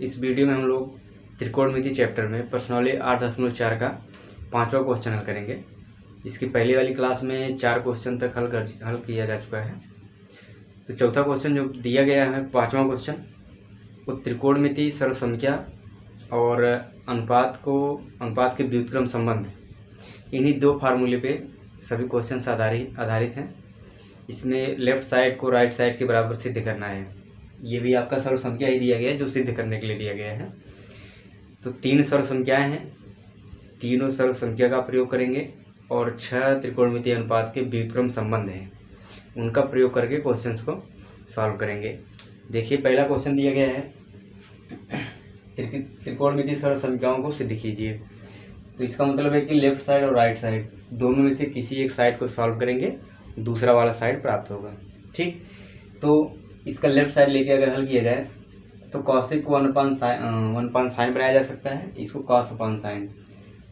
इस वीडियो में हम लोग त्रिकोणमिति चैप्टर में प्रश्नावली 8.4 का 5वां क्वेश्चन हल करेंगे। इसकी पहली वाली क्लास में 4 क्वेश्चन तक हल किया जा चुका है। तो चौथा क्वेश्चन जो दिया गया है 5वां क्वेश्चन, वो त्रिकोणमिति सर्वसंख्या और अनुपात के व्युत्क्रम संबंध, इन्हीं 2 फार्मूले पे सभी क्वेश्चन आधारित हैं। इसमें लेफ्ट साइड को राइट साइड के बराबर सिद्ध करना है। ये भी आपका सर्वसंख्या ही दिया गया है जो सिद्ध करने के लिए दिया गया है। तो 3 सर्वसंख्याएं हैं, तीनों सर्वसंख्या का प्रयोग करेंगे और 6 त्रिकोणमितीय अनुपात के व्युत्क्रम संबंध हैं, उनका प्रयोग करके क्वेश्चंस को सॉल्व करेंगे। देखिए पहला क्वेश्चन दिया गया है, त्रिकोणमितीय सर्वसंख्याओं को सिद्ध कीजिए। तो इसका मतलब है कि लेफ्ट साइड और राइट साइड दोनों में से किसी एक साइड को सॉल्व करेंगे, दूसरा वाला साइड प्राप्त होगा। ठीक, तो इसका लेफ्ट साइड लेके अगर हल किया जाए तो कॉसेक को 1/sin बनाया जा सकता है, इसको cos/sin।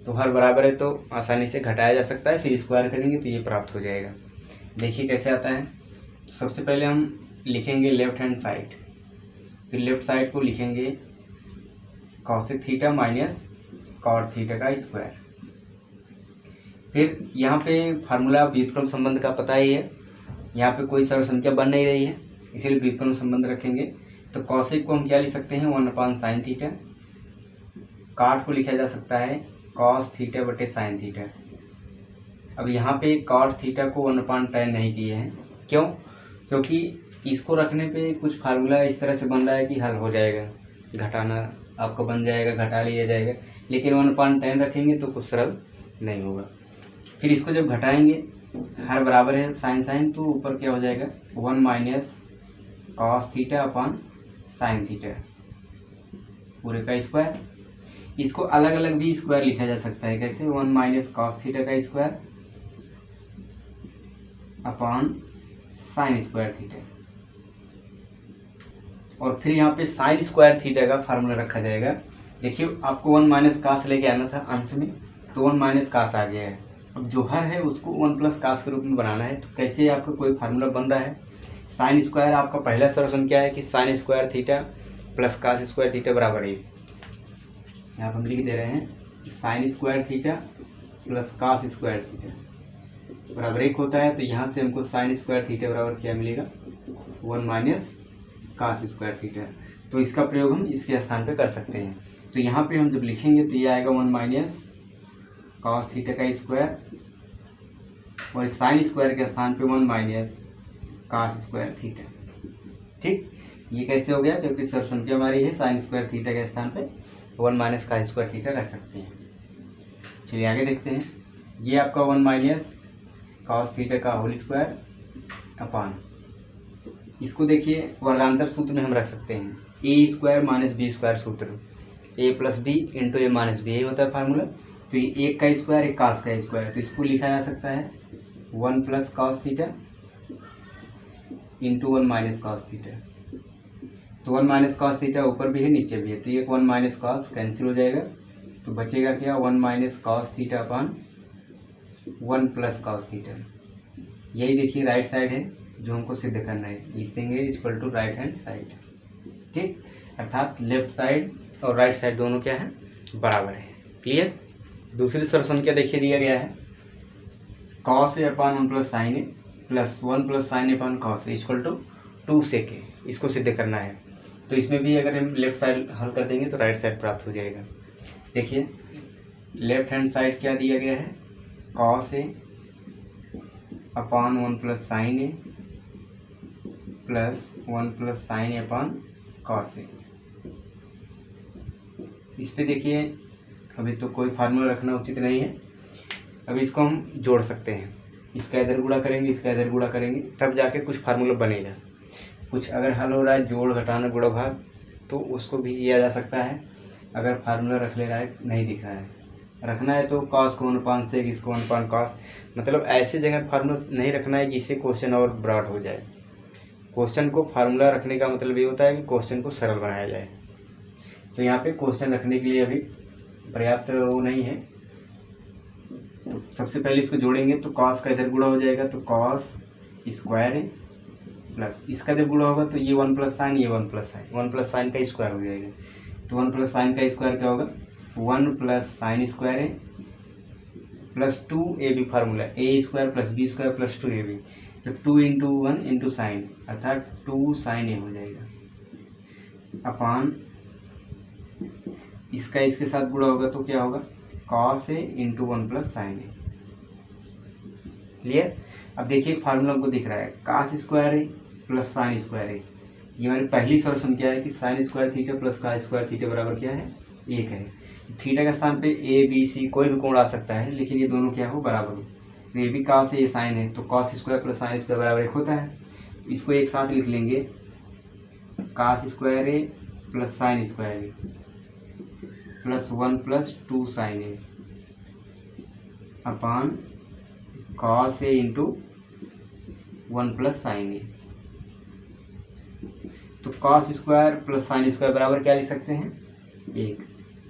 तो हर बराबर है तो आसानी से घटाया जा सकता है, फिर स्क्वायर करेंगे तो ये प्राप्त हो जाएगा। देखिए कैसे आता है। सबसे पहले हम लिखेंगे लेफ्ट हैंड साइड, फिर लेफ्ट साइड को लिखेंगे cosec theta minus cot theta का स्क्वायर। फिर यहाँ पे फार्मूला व्युत्क्रम संबंध का पता ही है, यहाँ पे कोई सर्वसंख्या बन नहीं रही है इसीलिए व्युत्क्रम संबंध रखेंगे। तो कॉसेक को हम क्या लिख सकते हैं 1/sin थीटा, कॉट को लिखा जा सकता है cos थीटा बटे sin थीटा। अब यहाँ पे cot थीटा को 1/tan नहीं किए हैं, क्यों? क्योंकि इसको रखने पे कुछ फार्मूला इस तरह से बन रहा है कि हल हो जाएगा, घटाना आपको बन जाएगा, घटा लिया जाएगा, लेकिन 1/tan रखेंगे तो कुछ सरल नहीं होगा। फिर इसको जब घटाएंगे हर बराबर है sin, तो ऊपर क्या हो जाएगा 1 - cos theta upon sin theta पूरे का स्क्वायर। इसको अलग अलग भी स्क्वायर लिखा जा सकता है, कैसे 1 - cos थीटा का square upon sin square theta. और फिर यहाँ पे sin स्क्वायर थीटा का फार्मूला रखा जाएगा। देखिए आपको 1 - cos लेके आना था अंश में, तो 1 - cos आ गया है। अब जो हर है उसको 1 + cos के रूप में बनाना है। तो कैसे आपका कोई फार्मूला बन रहा है, sin स्क्वायर आपका पहला सर्वसंख्या है कि sin square theta plus cos square theta बराबर 1। यहाँ पर हम लिख दे रहे हैं कि sin square theta plus cos square theta बराबर 1 होता है। तो यहाँ से हमको sin स्क्वायर थीटा बराबर क्या मिलेगा 1 - cos स्क्वायर थीटा। तो इसका प्रयोग हम इसके स्थान पे कर सकते हैं। तो यहाँ पे हम जब लिखेंगे तो ये आएगा 1 - cos थीटा का स्क्वायर और sin स्क्वायर के स्थान पे 1 - cos स्क्वायर थीटा। ठीक, ये कैसे हो गया, क्योंकि सर्वसंख्या हमारी है sin स्क्वायर थीटा के स्थान पे 1 - cos स्क्वायर थीटा रख सकते हैं। चलिए आगे देखते हैं। ये आपका 1 - cos थीटा का होल स्क्वायर अपॉन, इसको देखिए वर्गांतर सूत्र में हम रख सकते हैं a² - b² सूत्र, a + b × a - b, यही होता है फार्मूला। तो ये 1 का स्क्वायर, एक cos का स्क्वायर, तो इसको लिखा जा सकता है 1 + cos थीटा × 1 - cos थीटा। तो 1 - cos थीटा ऊपर भी है नीचे भी है, तो ये 1 - cos कैंसिल हो जाएगा, तो बचेगा क्या 1 - cos theta upon 1 + cos theta. यही देखिए राइट साइड है जो हमको सिद्ध करना है, लिख देंगे = राइट हैंड साइड। ठीक, अर्थात लेफ्ट साइड और राइट साइड दोनों क्या है बराबर है। क्लियर। दूसरी सर्वसंख्या देखिए दिया गया है cos A upon 1 + sin A plus 1 + sin A upon cos A = 2 sec A, इसको सिद्ध करना है। तो इसमें भी अगर हम लेफ्ट साइड हल कर देंगे तो राइट साइड प्राप्त हो जाएगा। देखिए लेफ्ट हैंड साइड क्या दिया गया है cos A upon 1 + sin A plus 1 + sin A upon cos A। इस पे देखिए अभी तो कोई फार्मूला रखना उचित नहीं है, अभी इसको हम जोड़ सकते हैं, इसका इधर गुणा करेंगे, इसका इधर गुणा करेंगे, तब जाके कुछ फार्मूला बनेगा। कुछ अगर हल हो रहा है जोड़ घटाना गुणा भाग, तो उसको भी किया जा सकता है। अगर फार्मूला रख ले रहा है नहीं दिख रहा है, रखना है तो cos को 1/sec से इसको 1/cos, मतलब ऐसे जगह फार्मूला नहीं रखना है जिससे क्वेश्चन और ब्रॉड हो जाए। क्वेश्चन को फार्मूला रखने का मतलब ये होता है कि क्वेश्चन को सरल बनाया जाए। तो यहाँ पे क्वेश्चन रखने के लिए अभी पर्याप्त वो नहीं है। तो सबसे पहले इसको जोड़ेंगे तो cos का इधर गुणा हो जाएगा, तो cos स्क्वायर है प्लस इसका जब गुणा होगा तो ये 1 + sin, ये 1 + sin, 1 + sin का स्क्वायर हो जाएगा। तो 1 प्लस साइन का स्क्वायर क्या होगा, 1 प्लस साइन स्क्वायर है plus 2ab formula, a square plus b square plus 2ab, तो 2 इंटू 1 इंटू साइन अर्थात 2 साइन ए हो जाएगा अपान इसका इसके साथ गुणा होगा तो क्या होगा, cos A into 1 plus sign A. Clear. अब देखिए फार्मूला हमको दिख रहा है कॉस स्क्वायर ए प्लस साइन स्क्वायर ए, ये हमारी पहली सॉल्यूशन क्या है कि sign square theta plus cos square theta बराबर क्या है, 1 है। थीटा के स्थान पे ए बी सी कोई भी कोण आ सकता है, लेकिन ये दोनों क्या हो, बराबर हो। तो ये भी कॉस है, ये साइन है, तो cos square plus sine square बराबर 1 होता है। इसको एक साथ लिख लेंगे, cos square A plus sine square A plus 1 plus 2 sign A upon cos A into 1 plus sign ए। तो cos square plus sine square बराबर क्या लिख सकते हैं, 1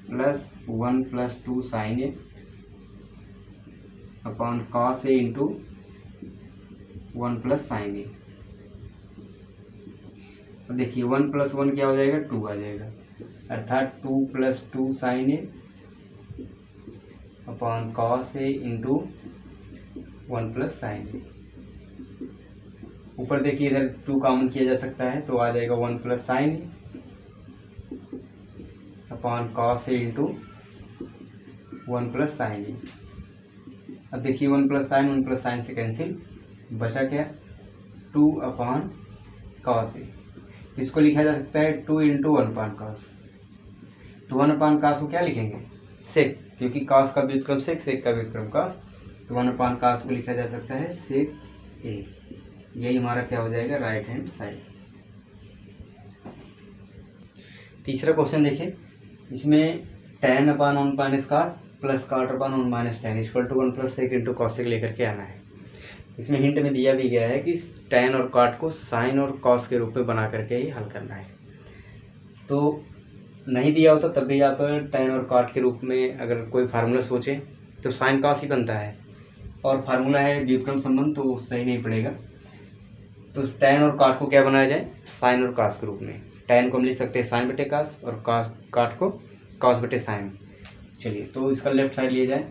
plus 1 plus 2 sign A upon cos A into 1 plus sign ए। अब देखिए 1 plus 1 क्या हो जाएगा, 2 आ जाएगा, अर्थात 2 plus 2 sign A upon cos A into 1 plus sign ए। ऊपर देखिए इधर 2 कॉमन किया जा सकता है तो आ जाएगा 1 plus sign A upon cos A into 1 plus sign ए। अब देखिए 1 प्लस साइन से कैंसिल, बचा क्या, 2 अपॉन कॉस ए। इसको लिखा जा सकता है 2 इंटू 1 अपॉन कॉस। तो 1 अपॉन कॉस को क्या लिखेंगे, सेक, क्योंकि कॉस का व्युत्क्रम सेक, सेक का व्युत्क्रम कॉस, तो 1 अपॉन कॉस को लिखा जा सकता है सेक ए। यही हमारा क्या हो जाएगा, राइट हैंड साइड। तीसरा क्वेश्चन देखिए, इसमें tan upon 1 minus cot plus cot upon 1 minus tan equal to 1 plus sec into cosec लेकर के आना है। इसमें हिंट में दिया भी गया है कि tan और कॉट को साइन और कॉस के रूप में बना करके ही हल करना है। तो नहीं दिया होता तब भी आप tan और कॉट के रूप में अगर कोई फार्मूला सोचें तो साइन कॉस ही बनता है, और फार्मूला है व्युत्क्रम संबंध तो सही नहीं पड़ेगा। तो tan और कॉट को क्या बनाया जाए, साइन और कॉस के रूप में। tan को हम लिख सकते हैं साइन बटे कॉस और कॉट को कॉस बटे साइन। चलिए तो इसका लेफ्ट साइड लिया जाए,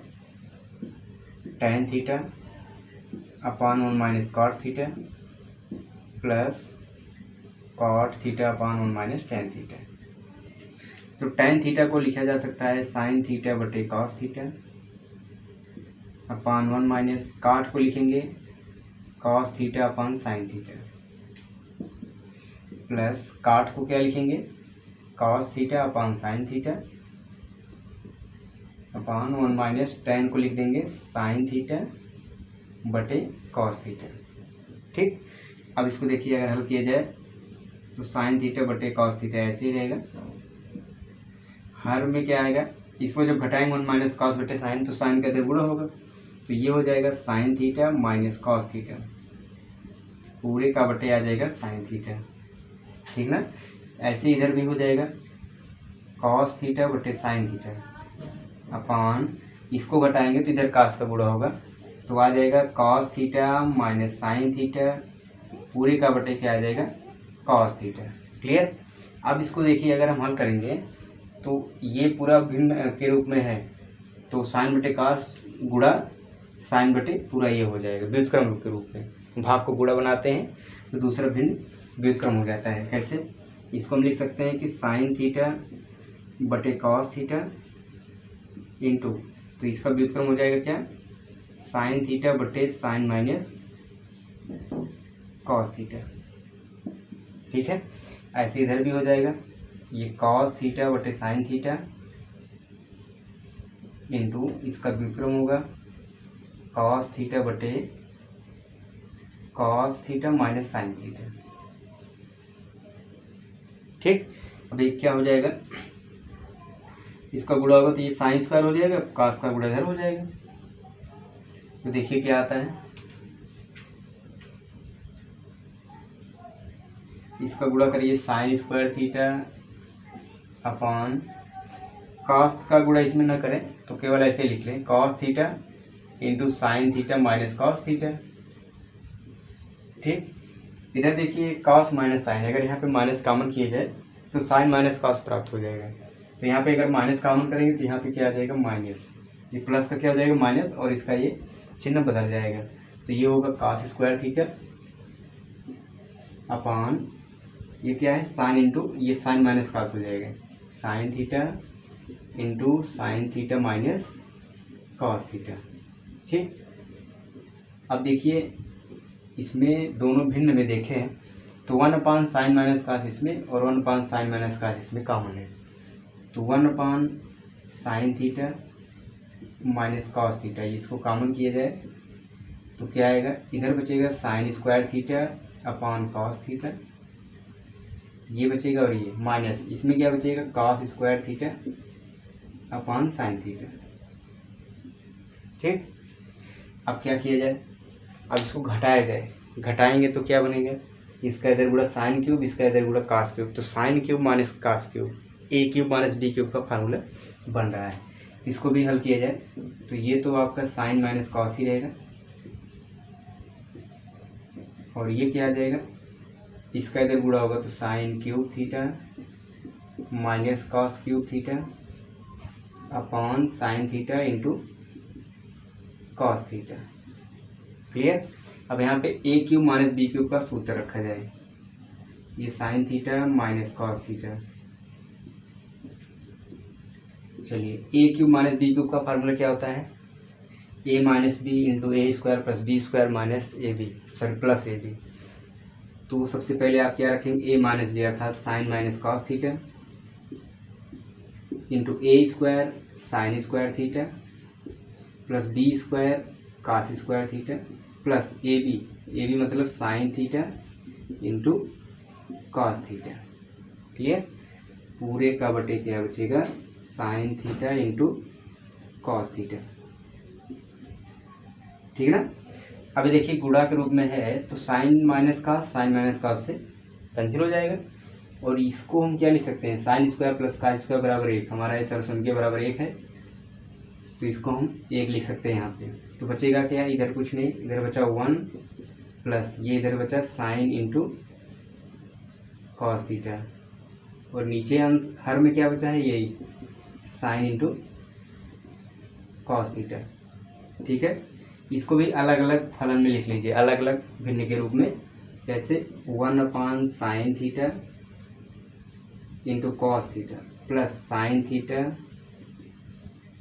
tan theta upon 1 minus cot theta plus cot theta upon 1 minus tan theta. तो tan थीटा को लिखा जा सकता है साइन थीटा बटे cos theta upon 1 minus cot को लिखेंगे cos theta upon sine theta plus cot को क्या लिखेंगे, cos theta upon sine theta upon 1 minus tan को लिख देंगे साइन थीटा बटे कॉस थीटा। ठीक। अब इसको देखिए अगर हल किया जाए तो साइन थीटा बटे कॉस थीटा ऐसे ही रहेगा, हर में क्या आएगा, इसको जब घटाएंगे 1 माइनस कॉस बटे साइन तो साइन का इधर गुणा होगा, तो ये हो जाएगा sign theta minus cos theta, पूरे का बटे आ जाएगा साइन थीटा। ठीक ना। ऐसे इधर भी हो जाएगा कॉस थीटा बटे साइन थीटा अपॉन, इसको घटाएंगे तो इधर कॉस का गुणा होगा, तो आ जाएगा cos theta minus sine theta, पूरे का बटे क्या आ जाएगा, कॉस थीटा। क्लियर। अब इसको देखिए अगर हम हल करेंगे तो ये पूरा भिन्न के रूप में है, तो साइन बटे कॉस गुणा साइन बटे पूरा ये हो जाएगा व्युत्क्रम के रूप में। भाग को गुणा बनाते हैं तो दूसरा भिन्न व्युत्क्रम हो जाता है। कैसे, इसको हम लिख सकते हैं कि साइन थीटा बटे कॉस थीटा इंटू, तो इसका व्युत्क्रम हो जाएगा क्या, साइन थीटा बटे साइन माइनस कॉस थीटा। ठीक है। ऐसे इधर भी हो जाएगा, ये कॉस थीटा बटे साइन थीटा इंटू इसका व्युत्क्रम होगा कॉस थीटा बटे cos theta minus sine theta. ठीक। अब एक क्या हो जाएगा, इसका गुणा होगा तो ये साइन स्क्वायर हो जाएगा, कॉस का गुणा इधर हो जाएगा। तो देखिए क्या आता है, इसका गुणा करिए sign square theta upon, cos का गुणा इसमें न करें तो केवल ऐसे लिख लें cos theta into sine theta minus cos theta. ठीक। इधर देखिए कॉस माइनस साइन, अगर यहाँ पे माइनस कॉमन किए जाए तो साइन माइनस कॉस प्राप्त हो जाएगा, तो यहाँ पे अगर माइनस कॉमन करेंगे तो यहाँ पे क्या आ जाएगा माइनस, ये प्लस का क्या हो जाएगा माइनस और इसका ये चिन्ह बदल जाएगा। तो ये होगा cos स्क्वायर थीटा अपान ये क्या है साइन इंटू ये साइन माइनस cos हो जाएगा, sign theta into sine theta minus cos theta. ठीक, अब देखिए इसमें दोनों भिन्न में देखें तो 1 अपान साइन माइनस cos इसमें और 1 अपान साइन माइनस cos इसमें कॉमन है। तो 1 अपान sign theta minus cos theta इसको कॉमन किया जाए तो क्या आएगा, इधर बचेगा sign square theta upon cos theta, ये बचेगा और ये माइनस इसमें क्या बचेगा cos square theta upon sine theta. ठीक, अब क्या किया जाए, अब इसको घटाया जाए, घटाएंगे तो क्या बनेगा, इसका इधर गुणा साइन क्यूब इसका इधर गुणा cos क्यूब, तो sine cube minus cos cube a cube minus b cube का फार्मूला बन रहा है। इसको भी हल किया जाए तो ये तो आपका साइन माइनस cos ही रहेगा और ये क्या आ जाएगा, इसका इधर गुणा होगा तो sine cube theta minus cos cube theta upon sine theta into cos theta. Clear. अब यहाँ पे a cube minus b cube का सूत्र रखा जाए, ये sine theta minus cos theta. चलिए a cube minus b cube का फार्मूला क्या होता है, a minus b into a square plus b square minus a b plus a b. तो सबसे पहले आप क्या रखेंगे, ए माइनस बी अर्थात sine minus cos theta into a square sine square theta plus b square cos square theta plus a b मतलब sine theta into cos theta. Clear, पूरे का बटे क्या बचेगा sine theta into cos theta. ठीक है ना। अभी देखिए गुणा के रूप में है तो साइन माइनस cos से कैंसिल हो जाएगा और इसको हम क्या लिख सकते हैं, sine square plus cos square बराबर 1, हमारा ये सरसम के बराबर 1 है तो इसको हम 1 लिख सकते हैं यहाँ पे। तो बचेगा क्या, इधर कुछ नहीं, इधर बचा 1 प्लस ये इधर बचा साइन इंटू cos थीटा और नीचे हर में क्या बचा है यही साइन इंटू cos थीटा। ठीक है, इसको भी अलग अलग फलन में लिख लीजिए, अलग अलग भिन्न के रूप में, जैसे 1 अपान sign theta into cos theta plus sign theta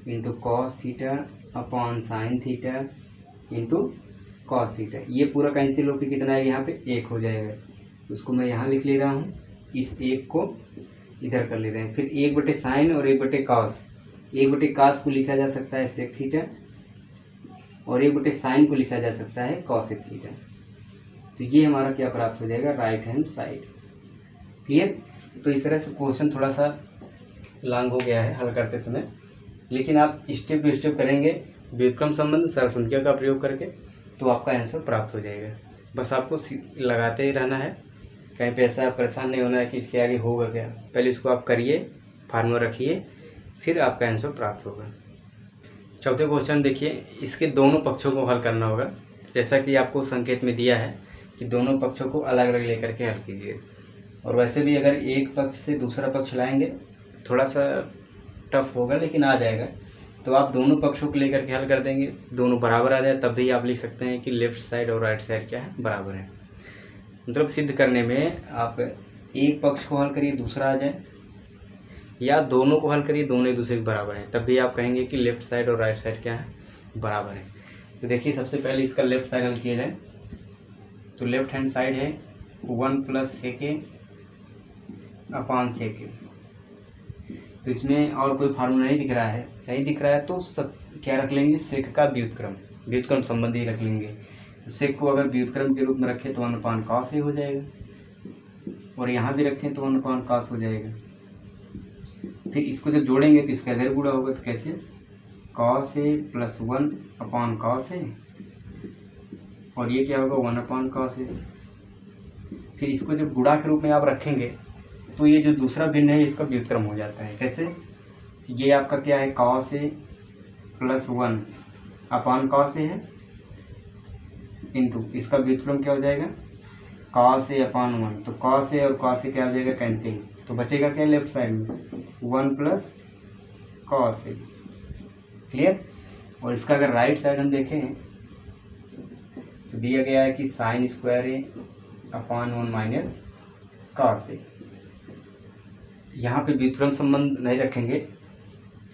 into cos theta upon sine theta into cos theta. ये पूरा कैंसिल होकर कितना है यहाँ पे 1 हो जाएगा, उसको मैं यहाँ लिख ले रहा हूँ, इस 1 को इधर कर ले रहे हैं। फिर 1 बटे साइन और 1 बटे cos, 1 बटे cos को लिखा जा सकता है sec थीटा और 1 बटे साइन को लिखा जा सकता है cosec थीटा। तो ये हमारा क्या प्राप्त हो जाएगा, राइट हैंड साइड। क्लियर। तो इस तरह से क्वेश्चन थोड़ा सा लॉन्ग हो गया है हल करते समय, लेकिन आप स्टेप बाई स्टेप करेंगे व्युत्क्रम संबंध सरसंख्या का प्रयोग करके तो आपका आंसर प्राप्त हो जाएगा। बस आपको लगाते ही रहना है, कहीं पे ऐसा परेशान नहीं होना है कि इसके आगे होगा क्या। पहले इसको आप करिए, फार्मूला रखिए, फिर आपका आंसर प्राप्त होगा। चौथे क्वेश्चन देखिए, इसके दोनों पक्षों को हल करना होगा। जैसा कि आपको संकेत में दिया है कि दोनों पक्षों को अलग अलग लेकर के हल कीजिए। और वैसे भी अगर एक पक्ष से दूसरा पक्ष लाएंगे थोड़ा सा टफ होगा, लेकिन आ जाएगा। तो आप दोनों पक्षों को लेकर के हल कर देंगे, दोनों बराबर आ जाए, तब भी आप लिख सकते हैं कि लेफ्ट साइड और राइट साइड क्या है, बराबर है। मतलब सिद्ध करने में आप एक पक्ष को हल करिए दूसरा आ जाए, या दोनों को हल करिए दोनों एक दूसरे के बराबर हैं, तब भी आप कहेंगे कि लेफ्ट साइड और राइट साइड क्या है, बराबर है। तो देखिए सबसे पहले इसका लेफ्ट साइड हल किया जाए तो लेफ्ट हैंड साइड है 1 प्लस सेक अपान सेक। तो इसमें और कोई फार्मूला नहीं दिख रहा है, नहीं दिख रहा है तो सब क्या रख लेंगे, सेक का व्युत्क्रम संबंधी रख लेंगे। तो सेक को अगर व्युत्क्रम के रूप में रखें तो 1 अपान cos a हो जाएगा, और यहाँ भी रखें तो 1 अपान cos हो जाएगा। फिर इसको जब जोड़ेंगे तो इसका इधर गुणा होगा, तो कैसे, cos a plus 1 upon cos a, और ये क्या होगा 1 अपान cos a। फिर इसको जब गुणा के रूप में आप रखेंगे तो ये जो दूसरा भिन्न है इसका व्युत्क्रम हो जाता है। कैसे, ये आपका क्या है, cos a plus 1 upon cos a है, इंटू इसका व्युत्क्रम क्या हो जाएगा, cos a अपॉन 1, तो cos a और cos a क्या हो जाएगा, कैंसिल, तो बचेगा क्या लेफ्ट साइड में 1 प्लस cos a। क्लियर। और इसका अगर राइट साइड हम देखें तो दिया गया है कि sine square A upon 1 minus cos a। यहाँ पे व्युत्क्रम संबंध नहीं रखेंगे,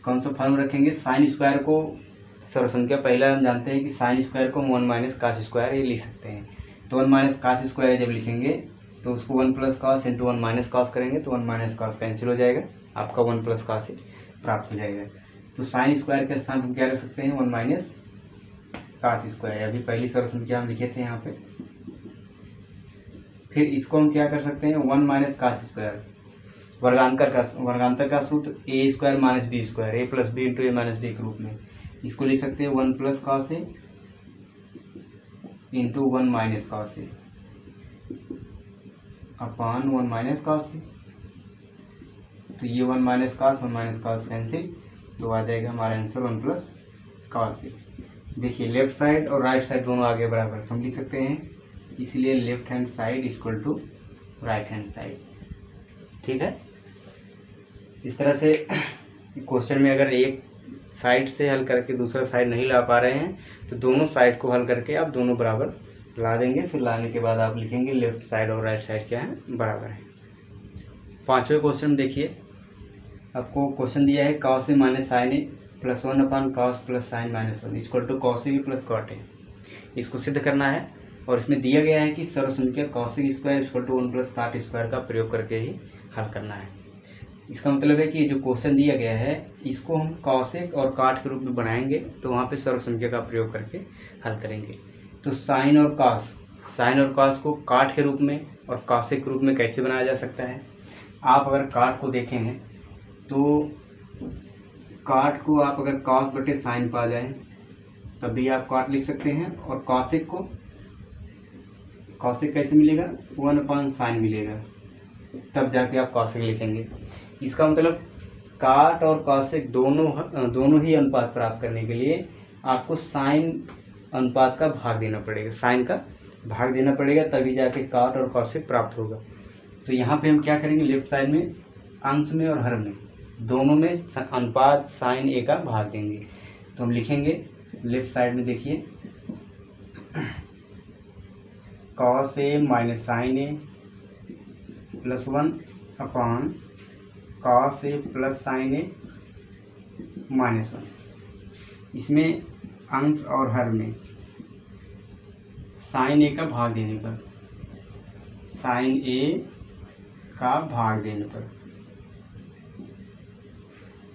कौन सा फॉर्म रखेंगे, साइन स्क्वायर को सर्वसंख्या पहला हम जानते हैं कि साइन स्क्वायर को 1 माइनस कास स्क्वायर ये लिख सकते हैं। तो 1 माइनस कास स्क्वायर जब लिखेंगे तो उसको 1 plus cos into 1 minus cos करेंगे तो 1 माइनस कास कैंसिल हो जाएगा, आपका 1 प्लस कास प्राप्त हो जाएगा। तो साइन स्क्वायर के स्थान पर क्या रख सकते हैं, 1 माइनस कास स्क्वायर, अभी पहली सर्वसंख्या हम लिखे थे यहाँ पे। फिर इसको हम क्या कर सकते हैं, 1 माइनस कास स्क्वायर, वर्गांतर का सूत्र ए square minus b square, A plus b into a minus b के रूप में, इसको लिख सकते हैं 1 प्लस कास ए इंटू 1 माइनस कास ए अपॉन 1 माइनस कास ए। तो ये 1 माइनस कास कैंसिल, तो आ जाएगा हमारा आंसर 1 प्लस कास ए। देखिए लेफ्ट साइड और राइट साइड दोनों आगे बराबर हम लिख सकते हैं, इसलिए left hand side equal to right hand side. ठीक है। इस तरह से क्वेश्चन में अगर एक साइड से हल करके दूसरा साइड नहीं ला पा रहे हैं तो दोनों साइड को हल करके आप दोनों बराबर ला देंगे। फिर लाने के बाद आप लिखेंगे लेफ्ट साइड और राइट साइड क्या है, बराबर है। पांचवें क्वेश्चन देखिए, आपको क्वेश्चन दिया है cos A minus sine A plus 1 upon cos plus sine minus 1 equal to cos A plus cot A. इसको सिद्ध करना है और इसमें दिया गया है कि सर्वसंख्या cos a square equal to 1 plus cot square का प्रयोग करके ही हल करना है। इसका मतलब है कि जो क्वेश्चन दिया गया है इसको हम कॉसेक और काट के रूप में बनाएंगे, तो वहाँ पे सर्वसंख्या का प्रयोग करके हल करेंगे। तो साइन और कॉस को काट के रूप में और कॉसेक के रूप में कैसे बनाया जा सकता है। आप अगर काट को देखें तो काट को आप अगर कॉस बटे साइन पा जाए तब भी आप काट लिख सकते हैं, और कॉसेक कैसे मिलेगा, 1 अपॉन साइन मिलेगा, तब जाके आप कॉसेक लिखेंगे। इसका मतलब काट और कॉसेक दोनों ही अनुपात प्राप्त करने के लिए आपको साइन अनुपात का भाग देना पड़ेगा, साइन का भाग देना पड़ेगा, तभी जाके काट और कॉसेक प्राप्त होगा। तो यहाँ पे हम क्या करेंगे, लेफ्ट साइड में अंश में और हर में दोनों में अनुपात साइन ए का भाग देंगे। तो हम लिखेंगे लेफ्ट साइड में, देखिए cos A minus sine A plus 1 upon cos A plus sign A minus 1। इसमें अंश और हर में साइन ए का भाग देने पर, साइन ए का भाग देने पर,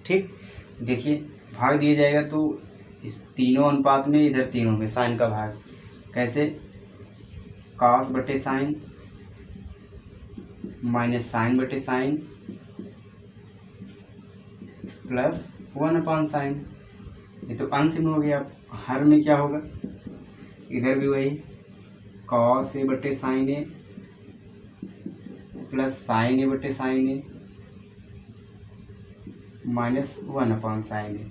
ठीक। देखिए भाग दिया जाएगा तो इस तीनों अनुपात में, इधर तीनों में साइन का भाग कैसे, कॉस बटे साइन माइनस साइन बटे साइन प्लस 1 अपॉन साइन। ये तो अंश में हो गया। हर में क्या होगा, इधर भी वही कॉस ए बटे साइन ए प्लस साइन ए बटे साइन ए माइनस 1 अपॉन साइन ए।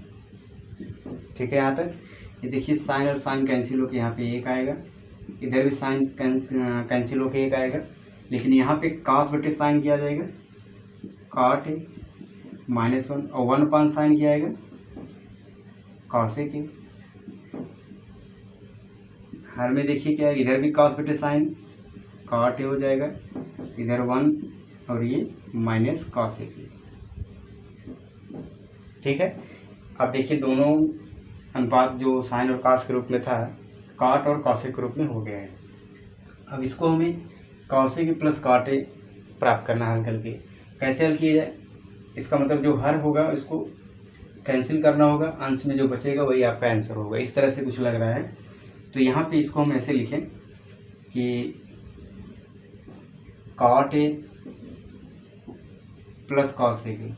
ठीक है, यहाँ तक। ये देखिए साइन और साइन कैंसिल होकर यहाँ पे 1 आएगा, इधर भी साइन कैंसिल होकर 1 आएगा, लेकिन यहाँ पे कॉस बटे साइन किया जाएगा, कॉट ए माइनस 1, और 1 अपॉन साइन किया जाएगा कॉसेक ए। हर में देखिए क्या है, इधर भी कॉस बटे साइन कॉट ए हो जाएगा, इधर 1 और ये माइनस कॉसेक ए। ठीक है। अब देखिए दोनों अनुपात जो साइन और कॉस के रूप में था, कॉट और कॉसेक के रूप में हो गया है। अब इसको हमें कॉसेक प्लस कॉट ए प्राप्त करना हल करके। कैसे हल किया जाए, इसका मतलब जो हर होगा इसको कैंसिल करना होगा, अंश में जो बचेगा वही आपका आंसर होगा। इस तरह से कुछ लग रहा है। तो यहाँ पे इसको हम ऐसे लिखें कि cot A plus cosec A,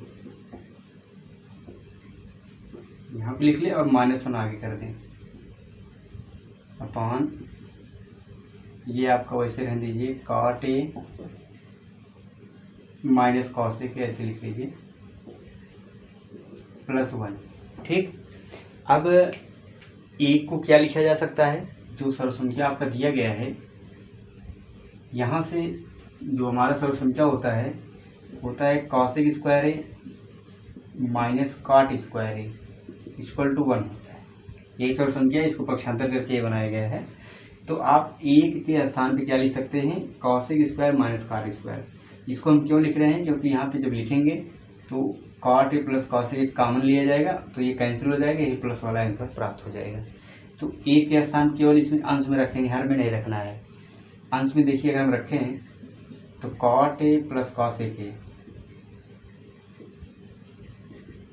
यहाँ पे लिख लें और माइनस 1 आगे कर दें अपॉन, ये आपका वैसे रहने दीजिए, cot A minus cosec A ऐसे लिख लीजिए प्लस 1। ठीक। अब एक को क्या लिखा जा सकता है, जो सर्वसंख्या आपका दिया गया है यहाँ से जो हमारा सर्व संख्या होता है cosec square A minus cot square A equal to 1 होता है। यही सर्व संख्या है, इसको पक्षांतर करके ये बनाया गया है। तो आप एक के स्थान पे क्या लिख सकते हैं, cosec square minus cot square. इसको हम क्यों लिख रहे हैं, क्योंकि यहाँ पे जब लिखेंगे तो कॉट ए प्लस कॉसेक कॉमन लिया जाएगा तो ये कैंसिल हो जाएगा, यही प्लस वाला आंसर प्राप्त हो जाएगा। तो ए के स्थान केवल इसमें अंश में रखेंगे, हर में नहीं रखना है। अंश में देखिए अगर हम रखें तो कॉट ए प्लस कॉसेक ए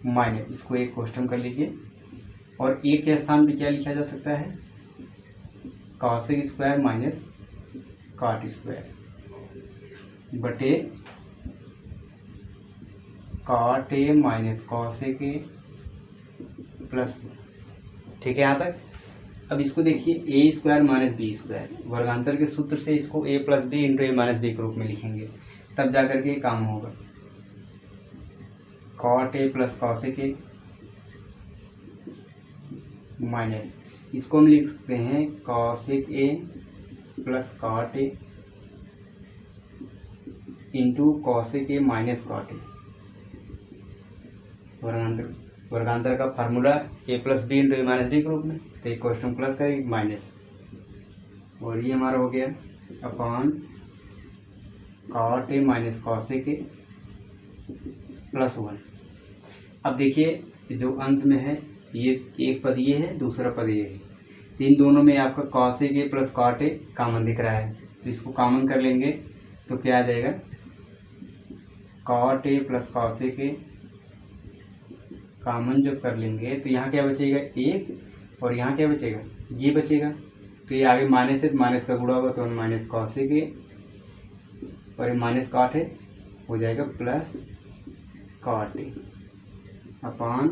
माइनस, इसको एक क्वेश्चन कर लीजिए। और ए के स्थान पे क्या लिखा जा सकता है, cosec square minus cot square बटे कॉट ए माइनस कॉसेक ए प्लस। ठीक है यहाँ तक। अब इसको देखिए a square minus b square, वर्गांतर के सूत्र से इसको a plus b into a minus b के रूप में लिखेंगे, तब जाकर के काम होगा। कॉट ए प्लस कॉसेक ए माइनस, इसको हम लिख सकते हैं cosec A plus cot a into cosec A minus cot A. वर्गांतर का formula A plus b into a minus b के रूप में, तो एक क्वेश्चन प्लस का एक माइनस, और ये हमारा हो गया अपॉन कॉट ए माइनस कॉसेक ए प्लस 1। अब देखिए जो अंश में है ये एक पद ये है, दूसरा पद ये है, तो इन दोनों में आपका cosec A plus cot A common दिख रहा है, तो इसको कॉमन कर लेंगे तो क्या आ जाएगा, cot A plus cosec A common जब कर लेंगे तो यहाँ क्या बचेगा 1, और यहाँ क्या बचेगा, ये बचेगा। तो ये आगे माइनस है, माइनस का गुणा होगा तो माइनस कॉसेक ए, और ये माइनस कॉट है, हो जाएगा plus cot A upon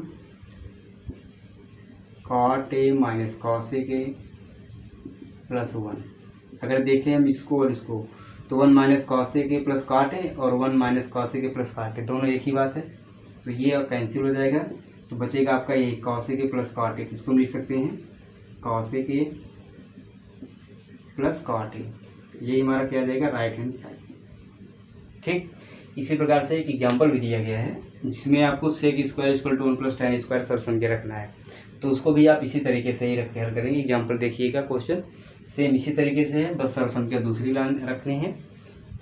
cot A minus cosec A plus 1। अगर देखें हम इसको और इसको तो 1 minus cosec A plus cot A और 1 minus cosec A plus cot A दोनों एक ही बात है, तो ये अब कैंसिल हो जाएगा। तो बचेगा आपका ये cosec A plus cot A, किसको लिख सकते हैं cosec A plus cot A, ये हमारा क्या आ जाएगा राइट हैंड साइड। ठीक, इसी प्रकार से एक एग्जाम्पल भी दिया गया है जिसमें आपको sec square equal to 1 plus tan square सर्व संख्या रखना है, तो उसको भी आप इसी तरीके से ही रख के हल करेंगे। एग्जाम्पल देखिएगा, क्वेश्चन सेम इसी तरीके से है, बस सर्व संख्या दूसरी लाइन रखनी है।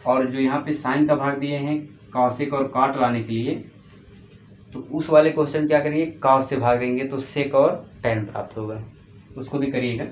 और जो यहाँ पे साइन का भाग दिए हैं कॉसेक और कॉट लाने के लिए, तो उस वाले क्वेश्चन क्या करेंगे, कॉस से भाग देंगे तो सेक और tan प्राप्त होगा, उसको भी करिएगा।